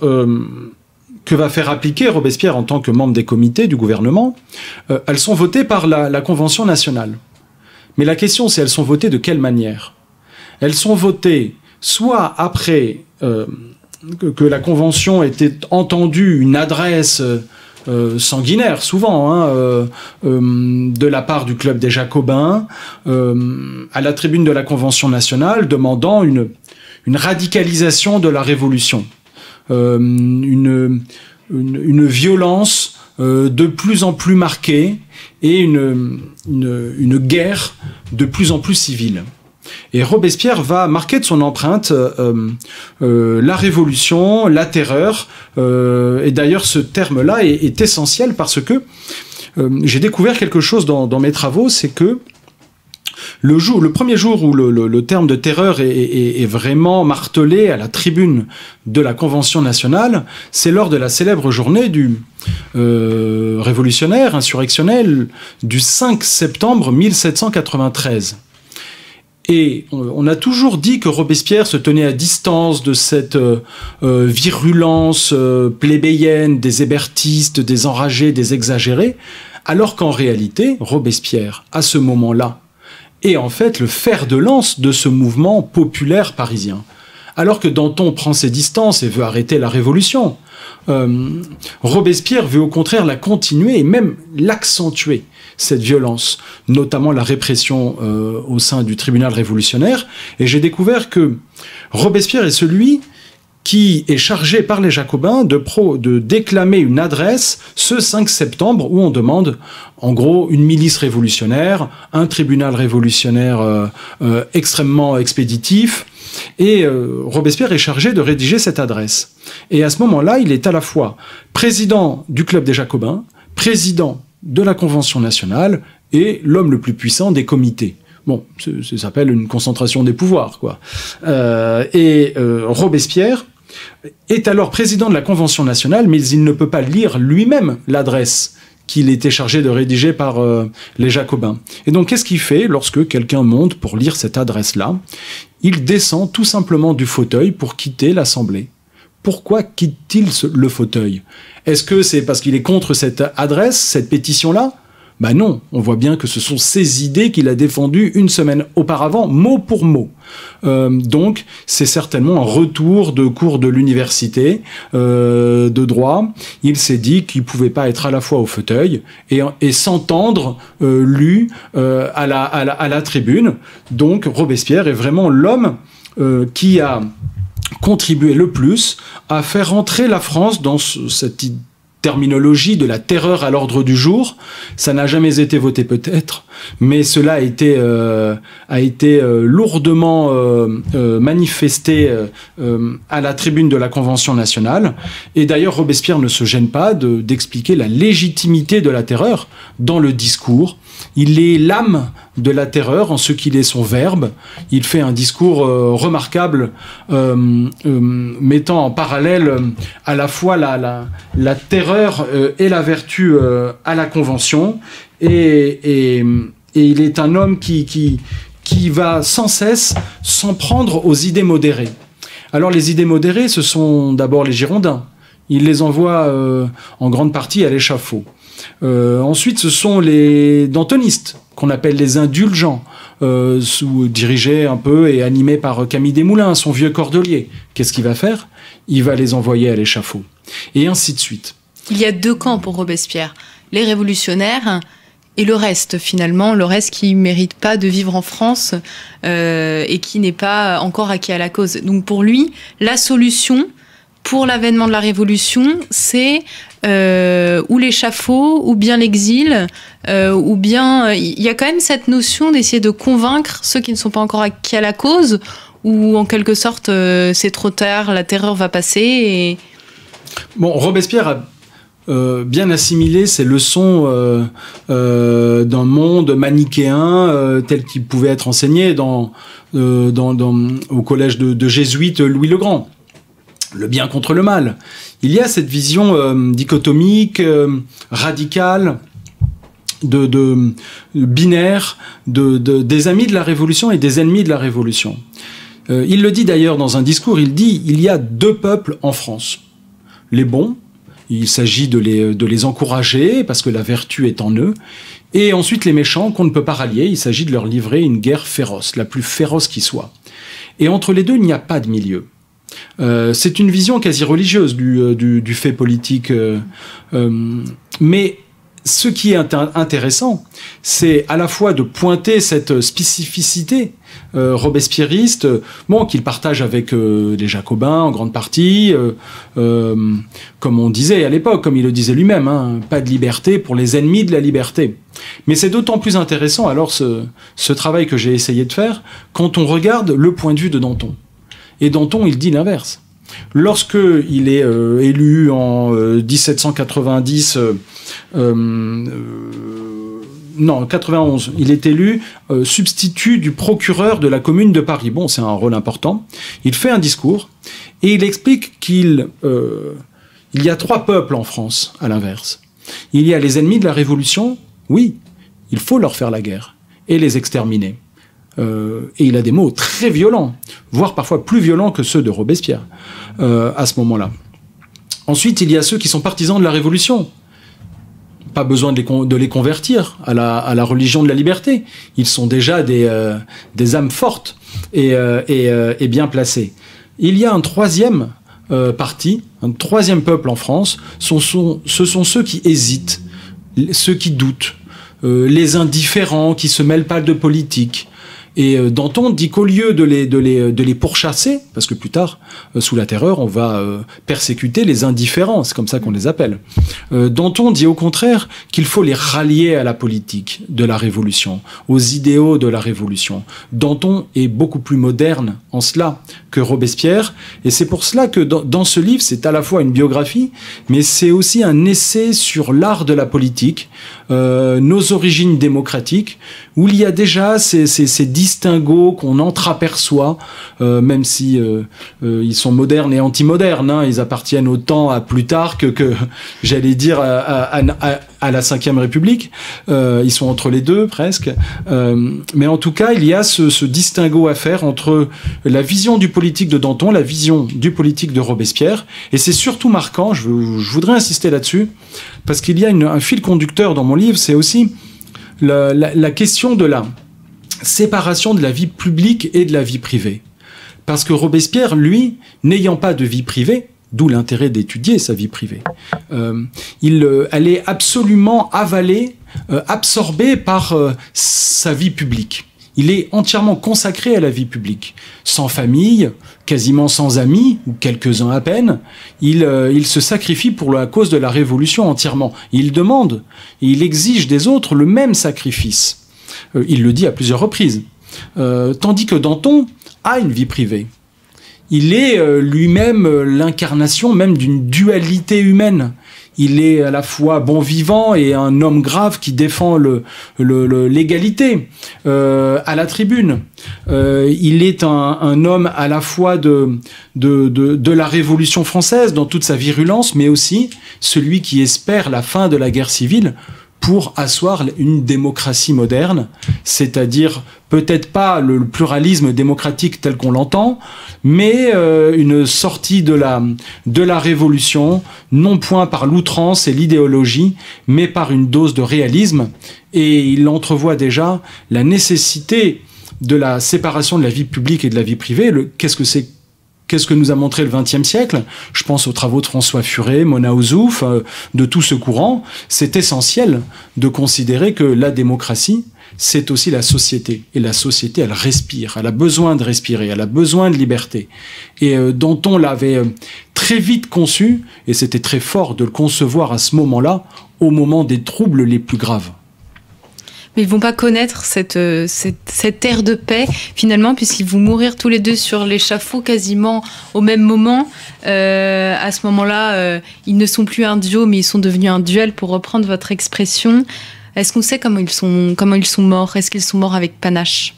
que va faire appliquer Robespierre en tant que membre des comités du gouvernement, elles sont votées par la Convention nationale. Mais la question, c'est elles sont votées de quelle manière ? Elles sont votées soit après que la Convention ait entendu une adresse sanguinaire, souvent, de la part du Club des Jacobins, à la tribune de la Convention nationale, demandant une radicalisation de la Révolution. une violence de plus en plus marquée et une guerre de plus en plus civile. Et Robespierre va marquer de son empreinte la révolution, la terreur. Et d'ailleurs, ce terme-là est essentiel parce que j'ai découvert quelque chose dans mes travaux, c'est que le premier jour où le terme de terreur est vraiment martelé à la tribune de la Convention nationale, c'est lors de la célèbre journée du révolutionnaire, insurrectionnel, du 5 septembre 1793. Et on a toujours dit que Robespierre se tenait à distance de cette virulence plébéienne des hébertistes, des enragés, des exagérés, alors qu'en réalité, Robespierre, à ce moment-là, est en fait le fer de lance de ce mouvement populaire parisien. Alors que Danton prend ses distances et veut arrêter la Révolution, Robespierre veut au contraire la continuer et même l'accentuer, cette violence, notamment la répression au sein du tribunal révolutionnaire. Et j'ai découvert que Robespierre est celui qui est chargé par les Jacobins de déclamer une adresse ce 5 septembre où on demande en gros une milice révolutionnaire, un tribunal révolutionnaire extrêmement expéditif. Et Robespierre est chargé de rédiger cette adresse. Et à ce moment-là, il est à la fois président du Club des Jacobins, président de la Convention nationale et l'homme le plus puissant des comités. Bon, ça s'appelle une concentration des pouvoirs, quoi. Robespierre est alors président de la Convention nationale, mais il ne peut pas lire lui-même l'adresse qu'il était chargé de rédiger par les Jacobins. Et donc, qu'est-ce qu'il fait lorsque quelqu'un monte pour lire cette adresse-là? Il descend tout simplement du fauteuil pour quitter l'Assemblée. Pourquoi quitte-t-il le fauteuil? Est-ce que c'est parce qu'il est contre cette adresse, cette pétition-là? Ben non, on voit bien que ce sont ses idées qu'il a défendues une semaine auparavant, mot pour mot. Donc, c'est certainement un retour de cours de l'université de droit. Il s'est dit qu'il pouvait pas être à la fois au fauteuil et s'entendre lu à la tribune. Donc, Robespierre est vraiment l'homme qui a contribué le plus à faire entrer la France dans cette terminologie de la terreur à l'ordre du jour. Ça n'a jamais été voté peut-être, mais cela a été lourdement manifesté à la tribune de la Convention nationale. Et d'ailleurs, Robespierre ne se gêne pas d'expliquer la légitimité de la terreur dans le discours. Il est l'âme de la terreur en ce qu'il est son verbe. Il fait un discours remarquable mettant en parallèle à la fois la terreur et la vertu à la Convention. Et il est un homme qui va sans cesse s'en prendre aux idées modérées. Alors les idées modérées, ce sont d'abord les Girondins. Il les envoie en grande partie à l'échafaud. Ensuite, ce sont les dantonistes, qu'on appelle les indulgents, dirigés un peu et animés par Camille Desmoulins, son vieux cordelier. Qu'est-ce qu'il va faire? Il va les envoyer à l'échafaud. Et ainsi de suite. Il y a deux camps pour Robespierre. Les révolutionnaires et le reste, finalement. Le reste qui ne mérite pas de vivre en France et qui n'est pas encore acquis à la cause. Donc pour lui, la solution pour l'avènement de la Révolution, c'est ou l'échafaud, ou bien l'exil, ou bien... Il y a quand même cette notion d'essayer de convaincre ceux qui ne sont pas encore acquis à la cause, ou en quelque sorte, c'est trop tard, la terreur va passer. Et... Bon, Robespierre a bien assimilé ces leçons d'un monde manichéen tel qu'il pouvait être enseigné au collège de jésuites Louis le Grand. Le bien contre le mal. Il y a cette vision dichotomique, radicale, binaire, des amis de la Révolution et des ennemis de la Révolution. Il le dit d'ailleurs dans un discours, il dit « Il y a deux peuples en France. Les bons, il s'agit de les encourager parce que la vertu est en eux, et ensuite les méchants qu'on ne peut pas rallier, il s'agit de leur livrer une guerre féroce, la plus féroce qui soit. Et entre les deux, il n'y a pas de milieu. » C'est une vision quasi religieuse du fait politique, mais ce qui est intéressant, c'est à la fois de pointer cette spécificité robespierriste, qu'il partage avec les Jacobins en grande partie, comme on disait à l'époque, comme il le disait lui-même, hein, pas de liberté pour les ennemis de la liberté. Mais c'est d'autant plus intéressant alors ce travail que j'ai essayé de faire quand on regarde le point de vue de Danton. Et Danton, il dit l'inverse. Lorsque il est élu en 1790, 91, il est élu substitut du procureur de la commune de Paris. Bon, c'est un rôle important. Il fait un discours et il explique qu'il y a 3 peuples en France, à l'inverse. Il y a les ennemis de la Révolution, oui, il faut leur faire la guerre et les exterminer. Et il a des mots très violents, voire parfois plus violents que ceux de Robespierre à ce moment-là. Ensuite, il y a ceux qui sont partisans de la Révolution. Pas besoin de les convertir à la religion de la liberté. Ils sont déjà des âmes fortes et bien placées. Il y a un troisième parti, un troisième peuple en France. Ce sont ceux qui hésitent, ceux qui doutent, les indifférents qui se mêlent pas de politique. Et Danton dit qu'au lieu de les pourchasser, parce que plus tard, sous la Terreur, on va persécuter les indifférents, c'est comme ça qu'on les appelle. Danton dit au contraire qu'il faut les rallier à la politique de la Révolution, aux idéaux de la Révolution. Danton est beaucoup plus moderne en cela que Robespierre, et c'est pour cela que dans ce livre, c'est à la fois une biographie, mais c'est aussi un essai sur l'art de la politique, nos origines démocratiques, où il y a déjà ces distinguos qu'on entreaperçoit, même si ils sont modernes et anti-modernes, hein, ils appartiennent autant à Plutarque que j'allais dire à la Ve République, ils sont entre les deux presque, mais en tout cas il y a ce distinguo à faire entre la vision du politique de Danton, la vision du politique de Robespierre, et c'est surtout marquant, je voudrais insister là-dessus, parce qu'il y a un fil conducteur dans mon livre, c'est aussi la question de la séparation de la vie publique et de la vie privée. Parce que Robespierre, lui, n'ayant pas de vie privée, d'où l'intérêt d'étudier sa vie privée, elle est absolument avalée, absorbée par sa vie publique. Il est entièrement consacré à la vie publique. Sans famille, quasiment sans amis, ou quelques-uns à peine, il se sacrifie pour la cause de la Révolution entièrement. Il demande, et il exige des autres le même sacrifice. Il le dit à plusieurs reprises. Tandis que Danton a une vie privée. Il est lui-même l'incarnation même d'une dualité humaine. Il est à la fois bon vivant et un homme grave qui défend l'égalité à la tribune. Il est un homme à la fois de la Révolution française dans toute sa virulence, mais aussi celui qui espère la fin de la guerre civile pour asseoir une démocratie moderne, c'est-à-dire peut-être pas le pluralisme démocratique tel qu'on l'entend, mais une sortie de la Révolution, non point par l'outrance et l'idéologie, mais par une dose de réalisme. Et il entrevoit déjà la nécessité de la séparation de la vie publique et de la vie privée. Qu'est-ce que nous a montré le XXe siècle? Je pense aux travaux de François Furet, Mona Ozouf, de tout ce courant. C'est essentiel de considérer que la démocratie, c'est aussi la société. Et la société, elle respire, elle a besoin de respirer, elle a besoin de liberté. Et Danton l'avait très vite conçu, et c'était très fort de le concevoir à ce moment-là, au moment des troubles les plus graves. Mais ils vont pas connaître cette ère de paix, finalement, puisqu'ils vont mourir tous les deux sur l'échafaud quasiment au même moment. À ce moment-là, ils ne sont plus un duo, mais ils sont devenus un duel, pour reprendre votre expression. Est-ce qu'on sait comment ils sont morts? Est-ce qu'ils sont morts avec panache?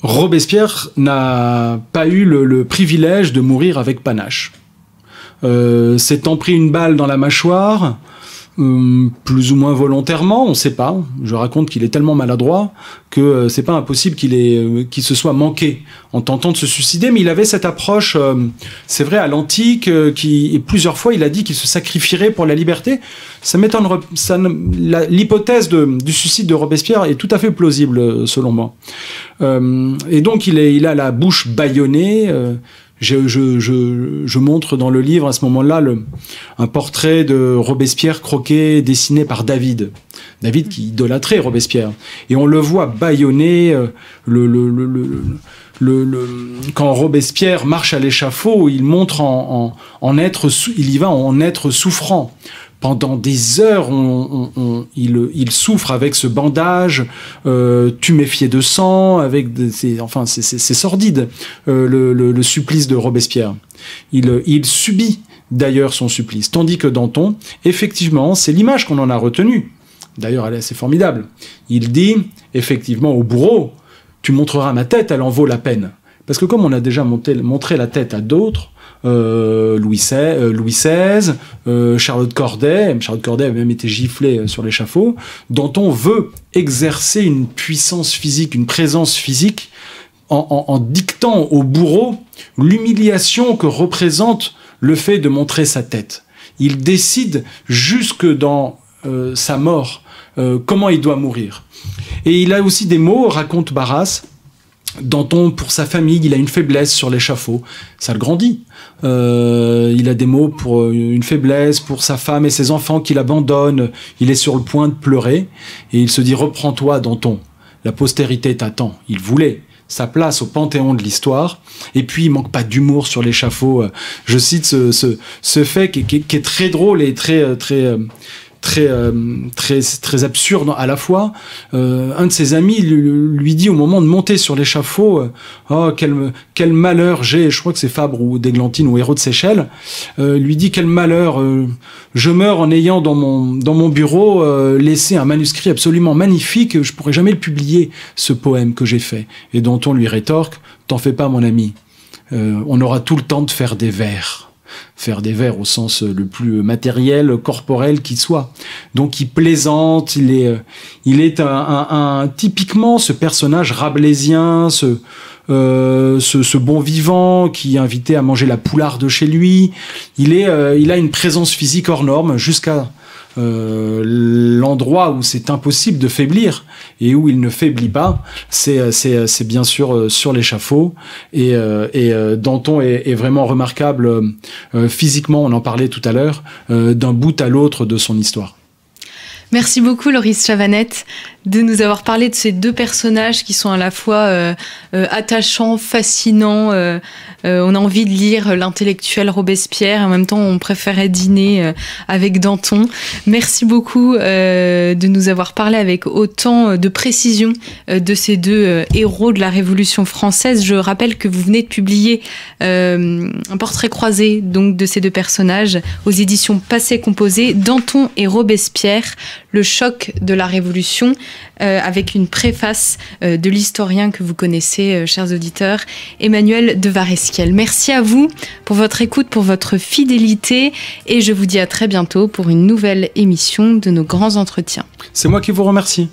Robespierre n'a pas eu le privilège de mourir avec panache. S'étant pris une balle dans la mâchoire, plus ou moins volontairement, on ne sait pas. Je raconte qu'il est tellement maladroit que c'est pas impossible qu'il se soit manqué en tentant de se suicider, mais il avait cette approche, c'est vrai, à l'antique, et plusieurs fois il a dit qu'il se sacrifierait pour la liberté. Ça m'étonnerait, l'hypothèse du suicide de Robespierre est tout à fait plausible selon moi. Et donc il a la bouche bâillonnée, Je montre dans le livre à ce moment-là un portrait de Robespierre croqué, dessiné par David qui idolâtrait Robespierre. Et on le voit bâillonner quand Robespierre marche à l'échafaud, il montre il y va en être souffrant. Pendant des heures, il souffre avec ce bandage tuméfié de sang, c'est sordide le supplice de Robespierre. Il subit d'ailleurs son supplice, tandis que Danton, effectivement, c'est l'image qu'on en a retenue. D'ailleurs, elle est assez formidable. Il dit effectivement au bourreau: tu montreras ma tête, elle en vaut la peine. Parce que comme on a déjà montré la tête à d'autres, Louis XVI, Charlotte Corday avait même été giflée sur l'échafaud, Danton veut exercer une puissance physique, une présence physique, en dictant au bourreau l'humiliation que représente le fait de montrer sa tête. Il décide jusque dans sa mort comment il doit mourir. Et il a aussi des mots, raconte Barras. Danton, pour sa famille, il a une faiblesse sur l'échafaud. Ça le grandit. Il a des mots pour une faiblesse, pour sa femme et ses enfants qu'il abandonne. Il est sur le point de pleurer. Et il se dit: reprends-toi, Danton. La postérité t'attend. Il voulait sa place au panthéon de l'histoire. Et puis, il manque pas d'humour sur l'échafaud. Je cite ce fait qui est très drôle et très absurde à la fois. Un de ses amis lui dit au moment de monter sur l'échafaud: oh, quel malheur j'ai, je crois que c'est Fabre ou d'Églantine ou Hérault de Séchelles, lui dit: quel malheur, je meurs en ayant dans mon bureau laissé un manuscrit absolument magnifique, je pourrais jamais le publier, ce poème que j'ai fait. Et Danton lui rétorque: t'en fais pas, mon ami, on aura tout le temps de faire des vers. Faire des vers au sens le plus matériel, corporel qui soit. Donc il plaisante, il est typiquement ce personnage rabelaisien, ce bon vivant qui est invité à manger la poularde chez lui. Il a une présence physique hors norme jusqu'à l'endroit où c'est impossible de faiblir et où il ne faiblit pas, c'est bien sûr sur l'échafaud. Et Danton est vraiment remarquable physiquement, on en parlait tout à l'heure, d'un bout à l'autre de son histoire. Merci beaucoup, Loris Chavanette, de nous avoir parlé de ces deux personnages qui sont à la fois attachants, fascinants. On a envie de lire l'intellectuel Robespierre, et en même temps on préférait dîner avec Danton. Merci beaucoup de nous avoir parlé avec autant de précision de ces deux héros de la Révolution française. Je rappelle que vous venez de publier un portrait croisé donc de ces deux personnages aux éditions Passé Composé, Danton et Robespierre, le choc de la Révolution, avec une préface de l'historien que vous connaissez, chers auditeurs, Emmanuel de Varesquiel. Merci à vous pour votre écoute, pour votre fidélité, et je vous dis à très bientôt pour une nouvelle émission de nos grands entretiens. C'est moi qui vous remercie.